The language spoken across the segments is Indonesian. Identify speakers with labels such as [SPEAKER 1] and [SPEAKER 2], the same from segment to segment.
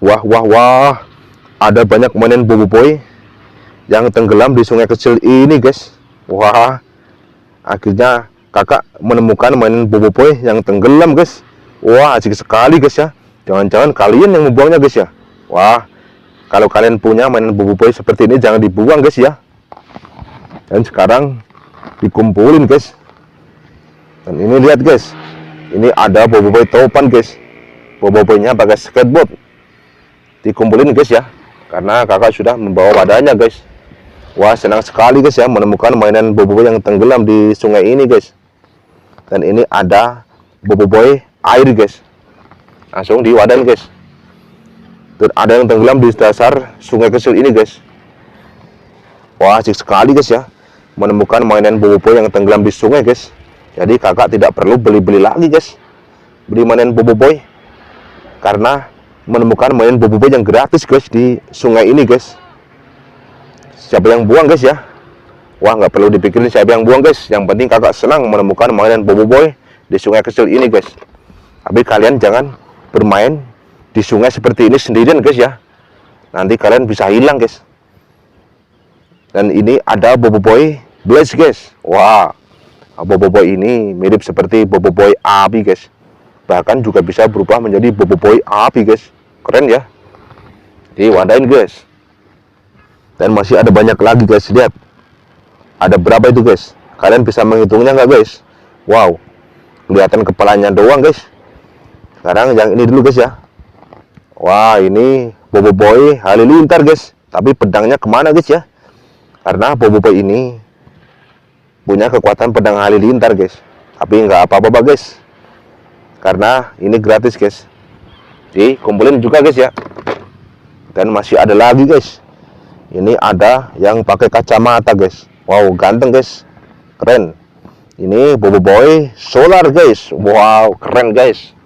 [SPEAKER 1] Wah, wah, wah. Ada banyak mainan boboiboy yang tenggelam di sungai kecil ini, guys. Wah, akhirnya kakak menemukan mainan boboiboy yang tenggelam, guys. Wah, asik sekali, guys ya. Jangan-jangan kalian yang membuangnya, guys ya. Wah, kalau kalian punya mainan boboiboy seperti ini jangan dibuang, guys ya. Dan sekarang dikumpulin, guys. Dan ini lihat, guys. Ini ada boboiboy topan, guys. Boboiboynya pakai skateboard. Dikumpulin, guys ya. Karena kakak sudah membawa wadahnya, guys. Wah, senang sekali, guys ya, menemukan mainan boboiboy yang tenggelam di sungai ini, guys. Dan ini ada boboiboy air, guys. Langsung diwadahin, guys. Dan ada yang tenggelam di dasar sungai kecil ini, guys. Wah, asik sekali, guys ya, menemukan mainan boboiboy yang tenggelam di sungai, guys. Jadi kakak tidak perlu beli-beli lagi, guys, beli mainan boboiboy, karena menemukan mainan boboiboy yang gratis, guys, di sungai ini, guys. Siapa yang buang, guys ya? Wah, nggak perlu dipikirin siapa yang buang, guys. Yang penting kakak senang menemukan mainan boboiboy di sungai kecil ini, guys. Tapi kalian jangan bermain di sungai seperti ini sendirian, guys ya. Nanti kalian bisa hilang, guys. Dan ini ada boboiboy blaze, guys. Wah, boboiboy ini mirip seperti boboiboy api, guys. Bahkan juga bisa berubah menjadi boboiboy api, guys. Keren ya. Diwadahin, guys. Dan masih ada banyak lagi, guys. Lihat, ada berapa itu, guys? Kalian bisa menghitungnya nggak, guys? Wow, kelihatan kepalanya doang, guys. Sekarang yang ini dulu, guys ya. Wah, ini boboiboy halilintar, guys. Tapi pedangnya kemana, guys ya? Karena boboiboy ini punya kekuatan pedang halilintar, guys. Tapi nggak apa-apa, guys, karena ini gratis, guys. Dikumpulin juga, guys ya. Dan masih ada lagi, guys. Ini ada yang pakai kacamata, guys. Wow, ganteng, guys. Keren. Ini boboiboy solar, guys. Wow, keren, guys.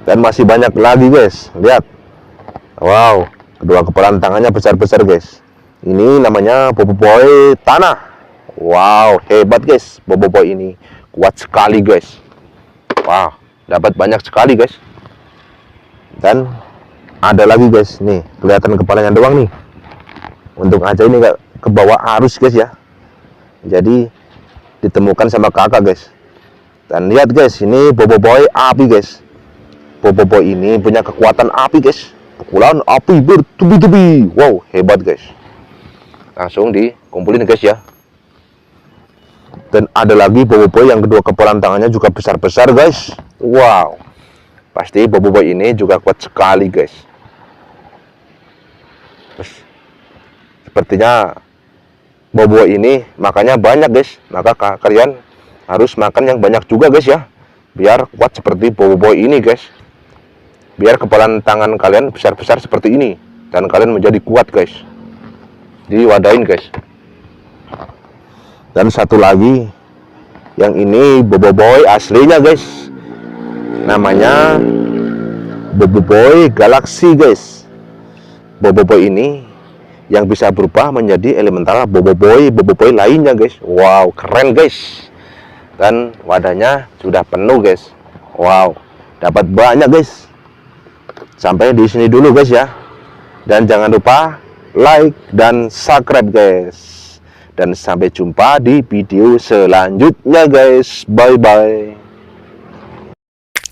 [SPEAKER 1] Dan masih banyak lagi, guys. Lihat. Wow, kedua kepalan tangannya besar-besar, guys. Ini namanya boboiboy tanah. Wow, hebat, guys. Boboiboy ini kuat sekali, guys. Wah, dapat banyak sekali, guys. Dan ada lagi, guys. Nih, kelihatan kepalanya doang nih. Untung aja ini nggak ke bawah arus, guys ya. Jadi ditemukan sama kakak, guys. Dan lihat, guys, ini boboiboy api, guys. Boboiboy ini punya kekuatan api, guys. Pukulan api bertubi-tubi. Wow, hebat, guys. Langsung dikumpulin, guys ya. Dan ada lagi boboiboy yang kedua kepalan tangannya juga besar-besar, guys. Wow, pasti boboiboy ini juga kuat sekali, guys. Sepertinya boboiboy ini makannya banyak, guys. Maka kalian harus makan yang banyak juga, guys ya, biar kuat seperti boboiboy ini, guys. Biar kepalan tangan kalian besar-besar seperti ini dan kalian menjadi kuat, guys. Diwadahin, guys. Dan satu lagi, yang ini boboiboy aslinya, guys. Namanya boboiboy galaksi, guys. Boboiboy ini yang bisa berubah menjadi elemental boboiboy lainnya, guys. Wow, keren, guys. Dan wadahnya sudah penuh, guys. Wow, dapat banyak, guys. Sampai di sini dulu, guys ya. Dan jangan lupa like dan subscribe, guys. Dan sampai jumpa di video selanjutnya, guys. Bye bye.